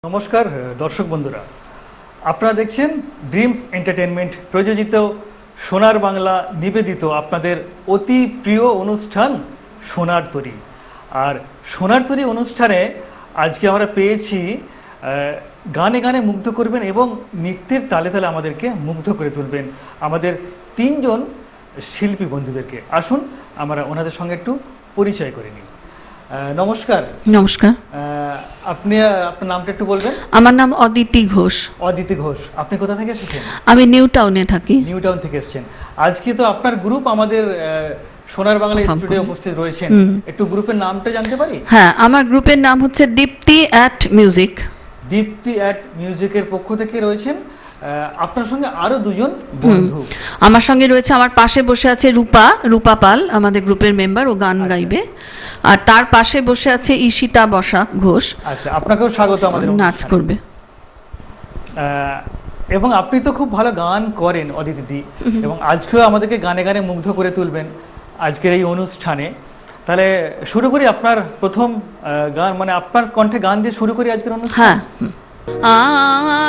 নমস্কার দর্শক বন্ধুরা, আপনারা দেখছেন ড্রিমস এন্টারটেনমেন্ট প্রযোজিত সোনার বাংলা নিবেদিত আপনাদের অতি প্রিয় অনুষ্ঠান সোনার তরী। আর সোনার তরী অনুষ্ঠানে আজকে আমরা পেয়েছি গানে গানে মুগ্ধ করবেন এবং নৃত্যের তালে তালে আমাদেরকে মুগ্ধ করে তুলবেন আমাদের তিনজন শিল্পী বন্ধুদেরকে। আসুন আমরা ওনাদের সঙ্গে একটু পরিচয় করে নিই। নমস্কার। নমস্কার। আপনি আপনার নামটা একটু বলবেন? আমার নাম অদিতি ঘোষ। অদিতি ঘোষ। আপনি কোথা থেকে এসেছেন? আমি নিউ টাউনে থাকি। নিউ টাউন থেকে এসেছেন। আজকে তো আপনার গ্রুপ আমাদের সোনার বাংলা স্টুডিও উপস্থিত রয়েছেন, একটু গ্রুপের নামটা জানতে পারি? হ্যাঁ, আমার গ্রুপের নাম হচ্ছে দীপ্তি অ্যাট মিউজিক। দীপ্তি অ্যাট মিউজিকের পক্ষ থেকে রয়েছেন আপনার সঙ্গে আরো দুজন বন্ধু। আমার সঙ্গে রয়েছে, আমার পাশে বসে আছে রূপা পাল, আমাদের গ্রুপের মেম্বার, ও গান গাইবে। আর তার পাশে বসে আছে ঈশিতা বসাক ঘোষ। আচ্ছা, আপনাকেও স্বাগত আমাদের। নাচ করবে। এবং আপনি তো খুব ভালো গান করেন অদিতি, এবং আজকেও আমাদেরকে গানে গানে মুগ্ধ করে তুলবেন আজকের এই অনুষ্ঠানে। তাহলে শুরু করি আপনার প্রথম গান, মানে আপনার কণ্ঠে গান দিয়ে শুরু করি আজকের অনুষ্ঠান। হ্যাঁ।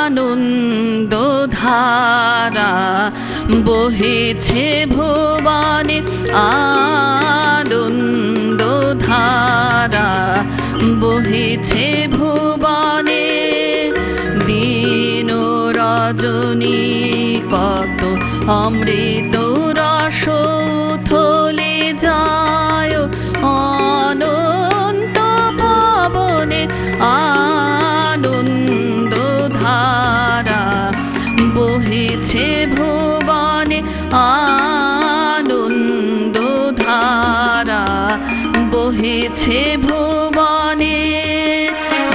আনন্দ ধারা বহেছে ভুবনে, আনন্দ ধারা বহেছে ভুবনে, দিন রজনী কত অমৃত রস থলে যায় অনন্ত পাবনে, আনন্দ ধারা বহেছে ভুবনে, আনন্দ ধারা বহেছে ভুবনে,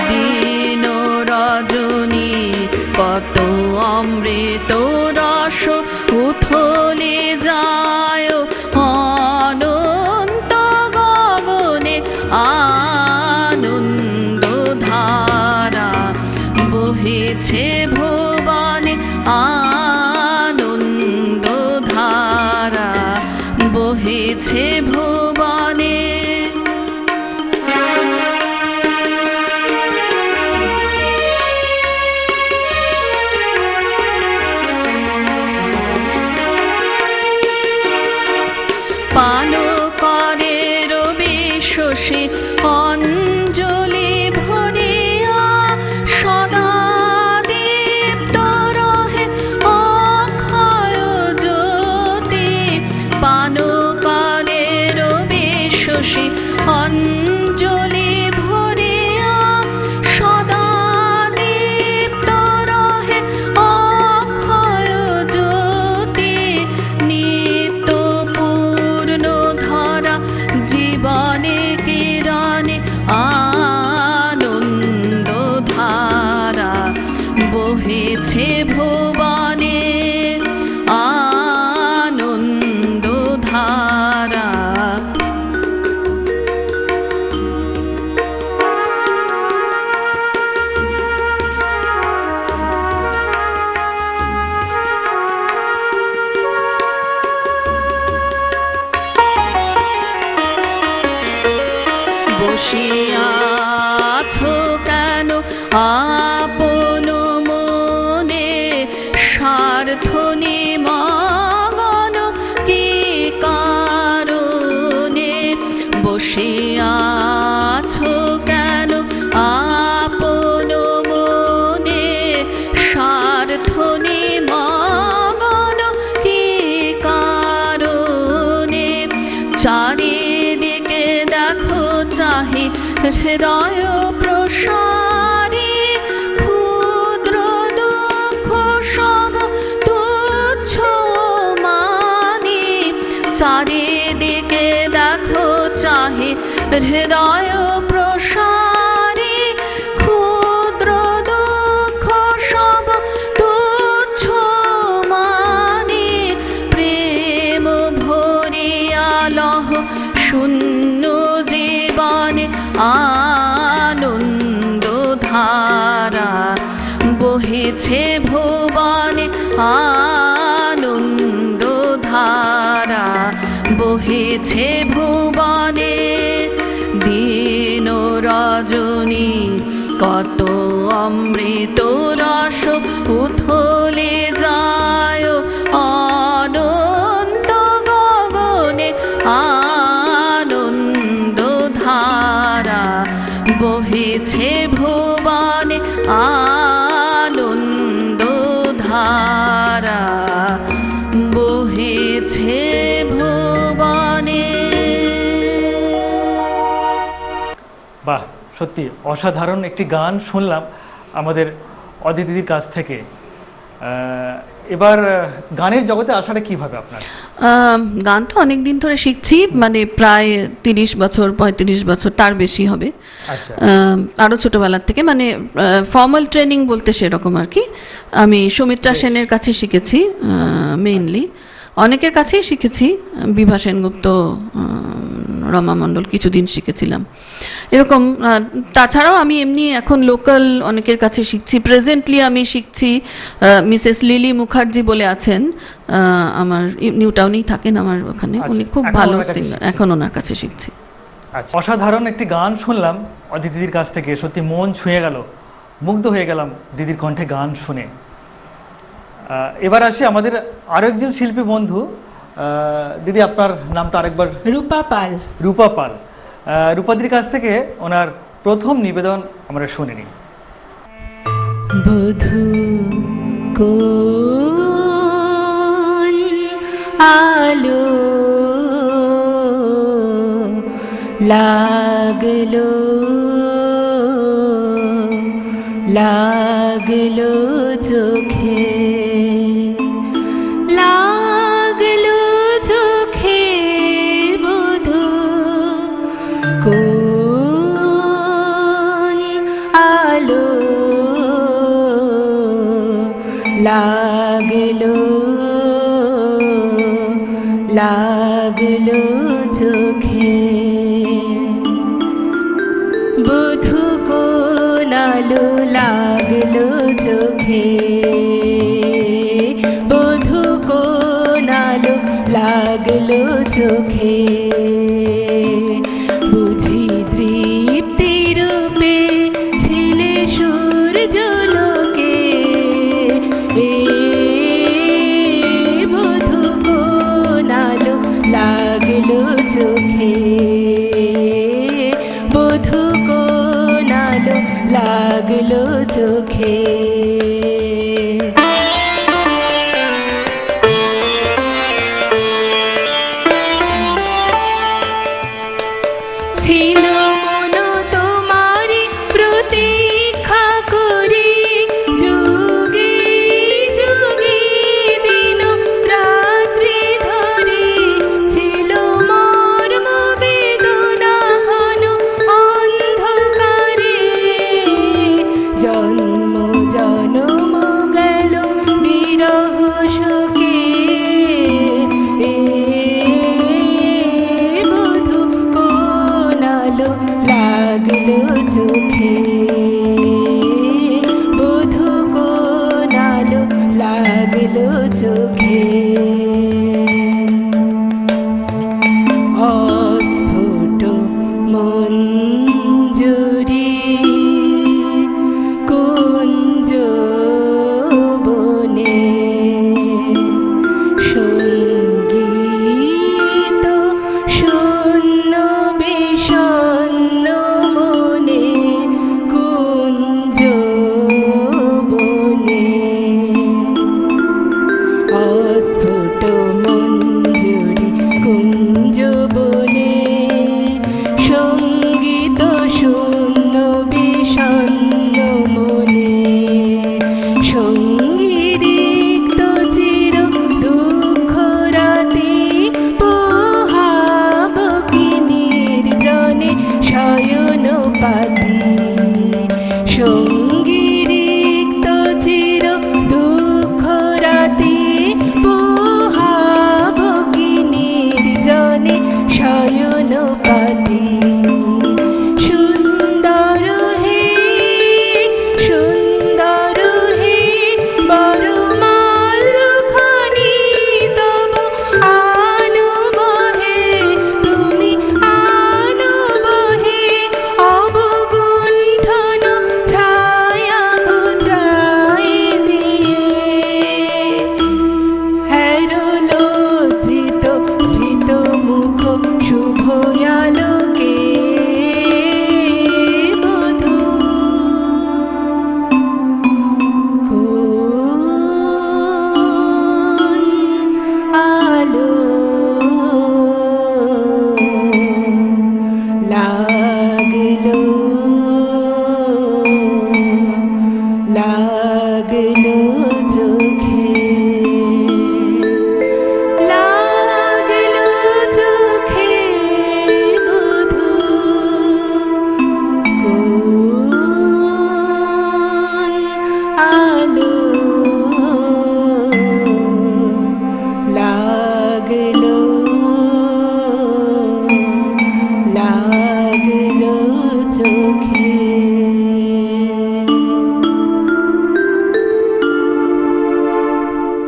দিন রজনী কত অমৃত রস উথলে যায় অনন্ত গগনে, আনন্দ ধারা বহেছে ভুবনে, আনন্দ ধারা বহেছে ভুবনে। পান করে রবি শশী অঞ্জলি ভরিয়া, সদা দীপ্ত রহে অক্ষয় জ্যোতি, পান করে রবি শশী অঞ্জলি ভরিয়া, সদা দীপ্ত রহে অক্ষয় জ্যোতি, নিত্য পূর্ণ ধরা জীবনে কিরণে, আনন্দ ধারা বহেছে ভুবনে, আনন্দ ধারা। বসিয়াছো কেন আপন মনে, স্বার্থ নিমগ্ন কি কারণে, বসিয়াছো কেন আপন মনে, স্বার্থ নিমগ্ন কি কারণে, চারিদিকে দেখো চাহি হৃদয় প্রসারী, ক্ষুদ্র দুঃখ সব তুচ্ছ মানি, চারিদিকে দেখো চাহি হৃদয় প্রসারী, ক্ষুদ্র দুঃখ সব তুচ্ছ মানি, প্রেম ভরিয়া লহ শূন্য জীবনে, আনন্দ ধারা বহেছে ভুবনে, আনন্দ ধারা বহেছে ভুবনে, দিন রজনী কত অমৃত রস উথলে যায় অনন্ত গগনে আনন্দ ধারা বহেছে ভুবনে আনন্দ ধারা বহেছে ভুবনে। বাহ, সত্যি অসাধারণ একটি গান শুনলাম আমাদের অদিতিদির কাছ থেকে। এবার গানের জগতে আসাটা কিভাবে আপনার? গান তো অনেক দিন ধরে শিখছি, মানে প্রায় 30 বছর 35 বছর, তার বেশি হবে। আচ্ছা, আরও ছোটোবেলার থেকে, মানে ফর্মাল ট্রেনিং বলতে সেরকম আর কি। আমি সুমিত্রা সেনের কাছে শিখেছি মেইনলি, অনেকের কাছেই শিখেছি, বিভা সেনগুপ্ত, রমা মণ্ডল কিছুদিন শিখেছিলাম এরকম। তাছাড়াও আমি এমনি এখন লোকাল অনেকের কাছে শিখছি। প্রেজেন্টলি আমি শিখছি মিসেস লিলি মুখার্জি বলে আছেন, আমার নিউ টাউনেই থাকেন আমার ওখানে, উনি খুব এখন ভালো ওনার কাছে সিঙ্গার, শিখছেন? এখন ওনার কাছে শিখছি। আচ্ছা, অসাধারণ একটি গান শুনলাম অদিতিদির কাছ থেকে, সত্যি মন ছুঁয়ে গেল, মুগ্ধ হয়ে গেলাম দিদির কণ্ঠে গান শুনে। এবার আসি আমাদের আরও একজন শিল্পী বন্ধু। দিদি, আপনার নামটা আরেকবার? রূপা পাল। রূপা পাল। রূপাদির কাছ থেকে ওনার প্রথম নিবেদন আমরা শুনে নিই। বধূ কোন আলো লাগলো লাগলো চোখে, লাগলো চোখে বধূ কোন আলো লাগলো লাগলো চোখে, বধূ কোন আলো লাগলো চোখে, বধূ কোন আলো লাগলো চোখে, বুঝি তৃপ্তি রূপে ছিলে সূর্যলোকে, বধূ কোন আলো লাগলো চোখে, বধূ কোন আলো লাগলো চোখে। ছিল মন তোমারি প্রতীক্ষা করি, যুগে যুগে দিন রাত্রি ধরে, ছিল মর্ম বেদনা ঘন অন্ধকারে, জন্ম জন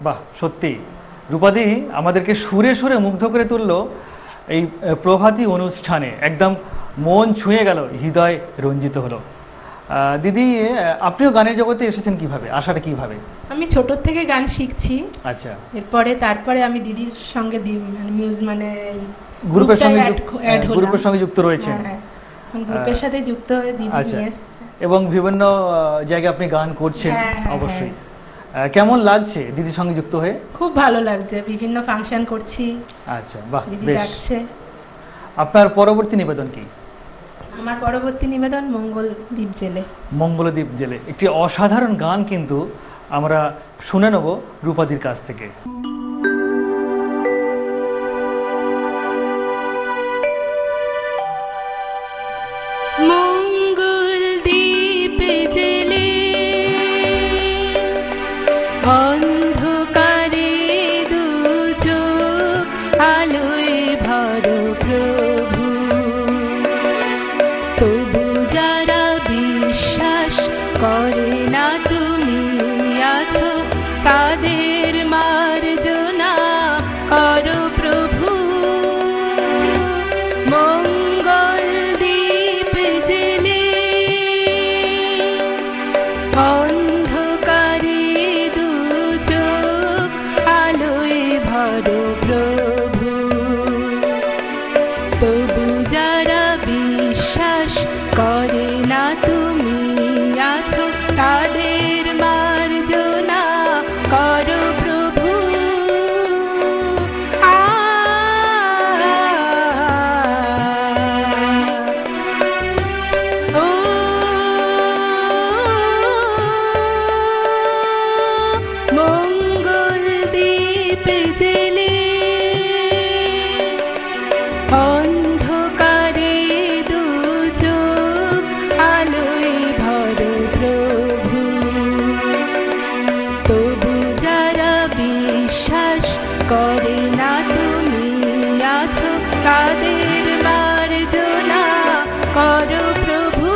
বাহ, সত্যি রূপাদি আমাদেরকে সুরে সুরে মুগ্ধ করে তুললো এই প্রভাতী অনুষ্ঠানে, একদম মন ছুঁয়ে গেল, হৃদয় রঞ্জিত হলো। দিদি, আপনিও গানের জগতে এসেছেন কিভাবে, আসাটা কিভাবে? আমি ছোট থেকে গান শিখছি, আচ্ছা, তারপরে আমি দিদির সঙ্গে মানে গ্রুপের সঙ্গে হলাম। গ্রুপের সঙ্গে যুক্ত রয়েছেন। হ্যাঁ, গ্রুপের সাথে যুক্ত হয়ে দিদি আচ্ছা। নিয়ে এসছে। এবং বিভিন্ন জায়গায় আপনি গান করছেন। হ্যাঁ, হ্যাঁ, অবশ্যই। কেমন লাগছে দিদির সঙ্গে যুক্ত হয়ে? খুব ভালো লাগছে, বিভিন্ন ফাংশন করছি। আচ্ছা, বাহ, দিদি বেশ। ডাকছে। আপনার পরবর্তী নিবেদন কি? আমার পরবর্তী নিবেদন মঙ্গলদ্বীপ জেলে। মঙ্গলদ্বীপ জেলে, একটি অসাধারণ গান কিন্তু আমরা শুনে নেব রূপাদির কাছ থেকে। মঙ্গলদ্বীপ জেলে অন্ধকারে দু চোখ আলোয় ভরো প্রভু, তবু যারা বিশ্বাস করে না তুমি আছো, তাদের মার্জনা করো প্রভু। মঙ্গলদ্বীপ জেলে অন্ধকারে দু চোখ আলোয় ভরো প্রভু, তবু যারা বিশ্বাস করে না তুমি আছো, তাদের মার্জনা করো প্রভু। ও মঙ্গলদ্বীপ জেলে অন্ধকারে দু চোখ আলোয় ভরো প্রভু, তবু যারা বিশ্বাস করে না তুমি আছো, তাদের মার্জনা করো প্রভু।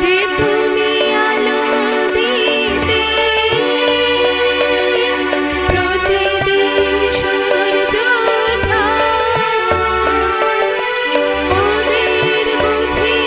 যে তুমি আলো দিতে প্রতিদিন সূর্য ওদের বুঝি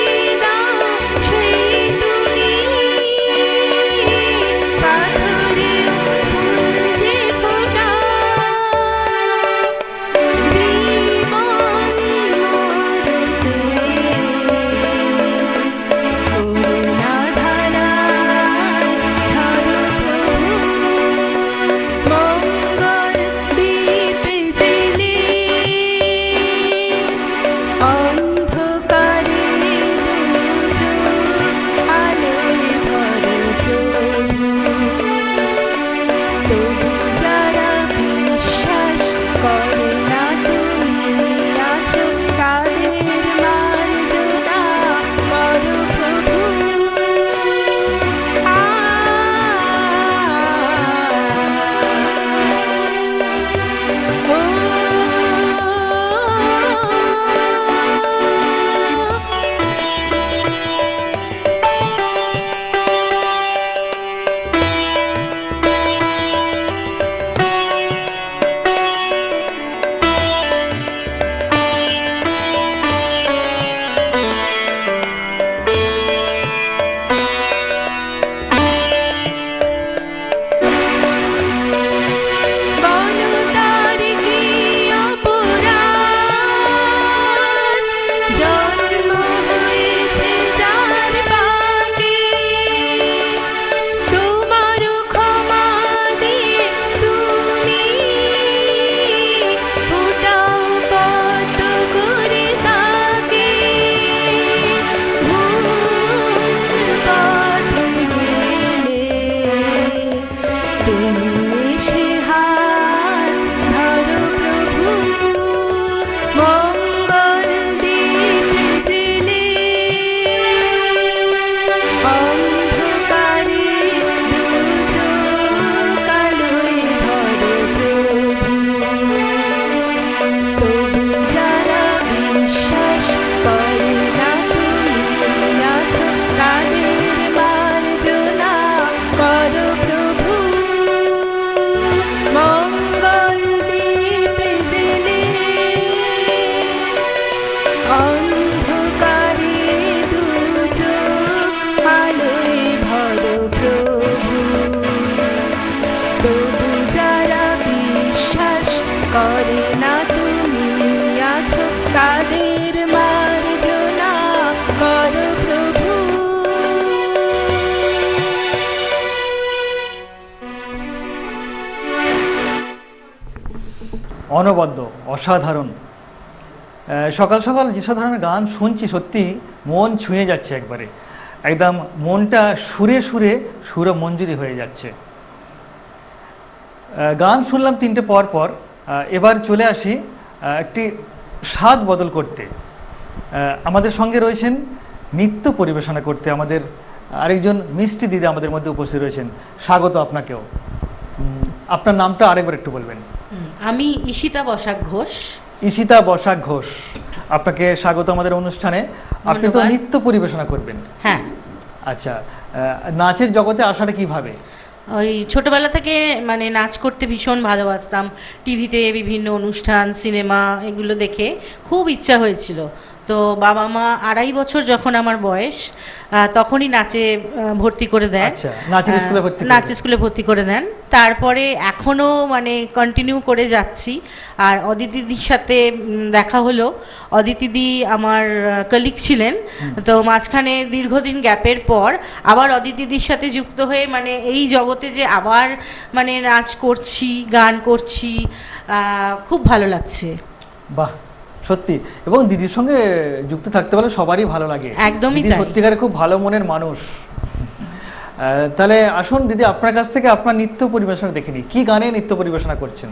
করে না তুমি আছো তাদের মার্জনা করো প্রভু। অনবদ্য, অসাধারণ। সকাল সকাল যেসব ধরনের গান শুনছি সত্যি মন ছুঁয়ে যাচ্ছে একবারে, একদম মনটা সুরে সুরে সুরমঞ্জুরি হয়ে যাচ্ছে। গান শুনলাম তিনটে পর পর, এবার চলে আসি একটি স্বাদ বদল করতে। আমাদের সঙ্গে রয়েছেন নৃত্য পরিবেশনা করতে আমাদের আরেকজন মিষ্টি দিদি আমাদের মধ্যে উপস্থিত রয়েছেন। স্বাগত আপনাকেও। আপনার নামটা আরেকবার একটু বলবেন। আমি ঈশিতা বসাক ঘোষ। ঈশিতা বসাক ঘোষ, আপনাকে স্বাগত আমাদের অনুষ্ঠানে। আপনি তো ধন্যবাদ। নৃত্য পরিবেশনা করবেন। হ্যাঁ, আচ্ছা, নাচের জগতে আসাটা কিভাবে? ওই ছোটবেলা থেকে মানে নাচ করতে ভীষণ ভালোবাসতাম। টিভিতে বিভিন্ন অনুষ্ঠান, সিনেমা এগুলো দেখে খুব ইচ্ছা হয়েছিল। তো বাবা মা 2.5 বছর যখন আমার বয়স, তখনই নাচে ভর্তি করে দেন। আচ্ছা, নাচের স্কুলে ভর্তি করে নাচের স্কুলে ভর্তি করে দেন। তারপরে এখনও মানে কন্টিনিউ করে যাচ্ছি। আর অদিতি দিদির সাথে দেখা হলো। অদিতি দি আমার কলিগ ছিলেন, তো মাঝখানে দীর্ঘদিন গ্যাপের পর আবার অদিতি দিদির সাথে যুক্ত হয়ে মানে এই জগতে যে আবার মানে নাচ করছি, গান করছি, খুব ভালো লাগছে। বাহ, সত্যি। এবং দিদির সঙ্গে যুক্ত থাকতে পারলে সবারই ভালো লাগে। একদমই দিদি তাই। সত্যিকারে খুব ভালো মনের মানুষ। তাহলে আসুন দিদি, আপনার কাছ থেকে আপনার নৃত্য পরিবেশনা দেখে নিই। কি গানে নৃত্য পরিবেশনা করছেন?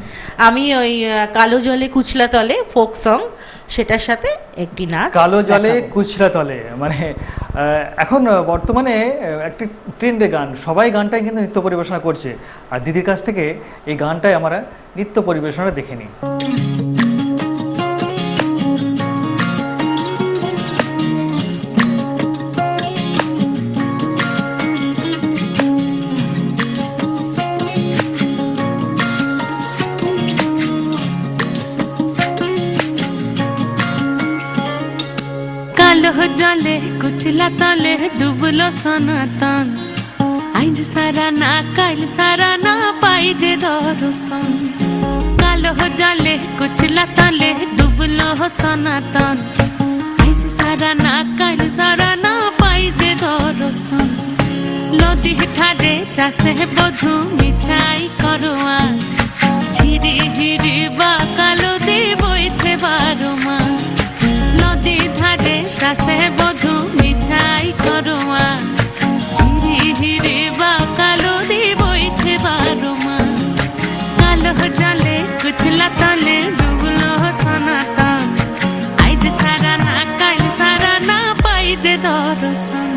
আমি ওই কালো জলে কুচলা তলে ফোক সং, সেটার সাথে একটি নাচ কালো জলে দেখাবো। কুচরা তলে, মানে এখন বর্তমানে একটি ট্রেন্ডে গান, সবাই গানটাই কিন্তু নৃত্য পরিবেশনা করছে। আর দিদির কাছ থেকে এই গানটাই আমরা নৃত্য পরিবেশনা দেখে নিই। কালো জলে কুচলা তলে ডুবলো সনাতন, আইজ সারা না কাল সারা না পাই যে দর্শন। কালো জলে কুচলা তলে ডুবলো সনাতন, আইজ সারা না কাল সারা না পাই যে দর্শন। নদী ধারে চাষে বধু মিঠাই করোয়াস, ঝিরি হিরি বা কালো দি বইছে 12 মাস। নদী ধারে চাষে বধু মিঠাই করোয়াস, ঝিরি হিরি বা কালো দি বইছে 12 মাস। কালো জলে কুচলা তলে ডুবলো সনাতন, আইজ সারা না কাল সারা না পাই যে দর্শন।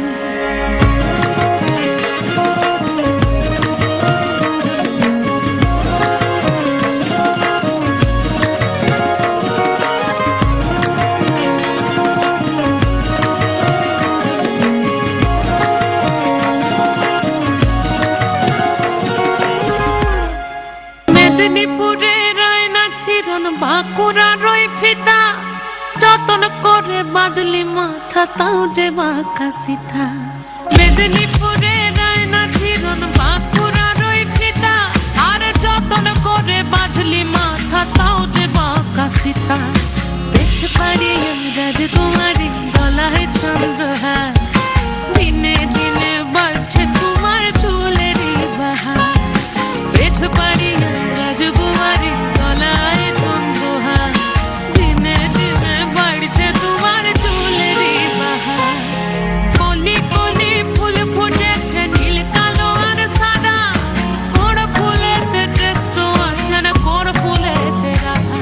মেদিনীপুরে রয় না ছিরন, বাঁকুড়া রয় ফিতা, যতন করে বাদলি মাথা তাও যে বাঁকা সিথা। মেদিনীপুরে রয় না ছিরন, বাঁকুড়া রয় ফিতা, আর যতন করে বাদলি মাথা তাও যে বাঁকা সিথা। বেশ পারি রাজকুমারী গলায় চন্দ্রহার, দিনে দিনে বাড়ছে তোমার চুলেরই বাহার। বেশ পারি রাজকুমারী গলায় চন্দ্রহার, দিনে দিনে বাড়ছে তোমার চুলেরই বাহার। কলি কলি ফুল ফুটেছে নীল কালো আর সাদা, কোন ফুলেতে কৃষ্ণ আছেন কোন ফুলেতে রাধা।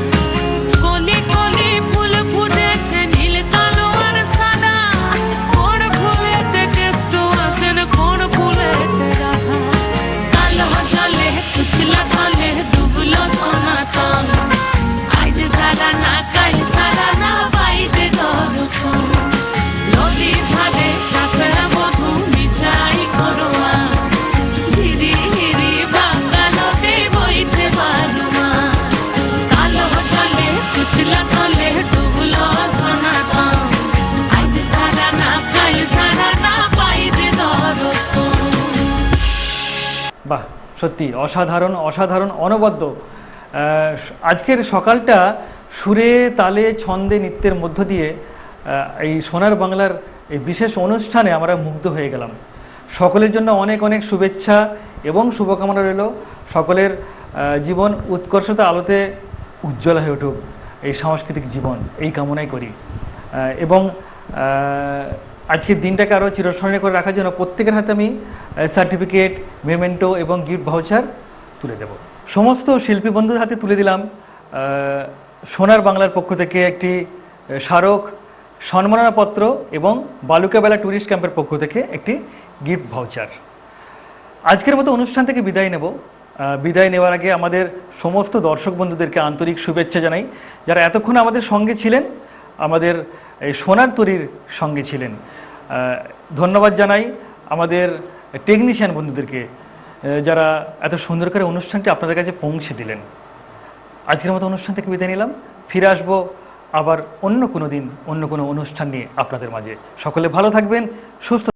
কলি কলি ফুল ফুটেছে নীল কালো আর সাদা, কোন ফুলেতে কৃষ্ণ আছেন কোন ফুলেতে রাধা। কালো জলে কুচলা তলে ডুবলো সনাতন, আজ সারা না কাল সারা না পাই যে দর্শন। নদী ধারে চাষের বধু মিঠাই করোয়াস, ঝিরি হিরি বাঁকা নদী বইছে 12 মাস। কালো জলে কুচলা তলে ডুবলো সনাতন, আজ সারা না কাল সারা না পাই যে দর্শন। বাহ, সত্যি অসাধারণ, অসাধারণ, অনবদ্য। আজকের সকালটা সুরে তালে ছন্দে নৃত্যের মধ্য দিয়ে এই সোনার বাংলার এই বিশেষ অনুষ্ঠানে আমরা মুগ্ধ হয়ে গেলাম। সকলের জন্য অনেক অনেক শুভেচ্ছা এবং শুভকামনা রইল। সকলের জীবন উৎকর্ষতা আলোতে উজ্জ্বল হয়ে উঠুক, এই সাংস্কৃতিক জীবন এই কামনাই করি। এবং আজকের দিনটাকে আরও চিরস্মরণীয় করে রাখার জন্য প্রত্যেকের হাতে আমি সার্টিফিকেট, মেমেন্টো এবং গিফট ভাউচার তুলে দেব। সমস্ত শিল্পী বন্ধুদের হাতে তুলে দিলাম সোনার বাংলার পক্ষ থেকে একটি স্মারক সম্মাননাপত্র এবং বালুকাবেলা ট্যুরিস্ট ক্যাম্পের পক্ষ থেকে একটি গিফট ভাউচার। আজকের মতো অনুষ্ঠান থেকে বিদায় নেব। বিদায় নেওয়ার আগে আমাদের সমস্ত দর্শক বন্ধুদেরকে আন্তরিক শুভেচ্ছা জানাই, যারা এতক্ষণ আমাদের সঙ্গে ছিলেন, আমাদের এই সোনার তরীর সঙ্গে ছিলেন। ধন্যবাদ জানাই আমাদের টেকনিশিয়ান বন্ধুদেরকে, যারা এত সুন্দর করে অনুষ্ঠানটি আপনাদের কাছে পৌঁছে দিলেন। আজকের মতো অনুষ্ঠান থেকে বিদায় নিলাম। ফিরে আসবো আবার অন্য কোনো দিন অন্য কোনো অনুষ্ঠান নিয়ে আপনাদের মাঝে। সকলে ভালো থাকবেন, সুস্থ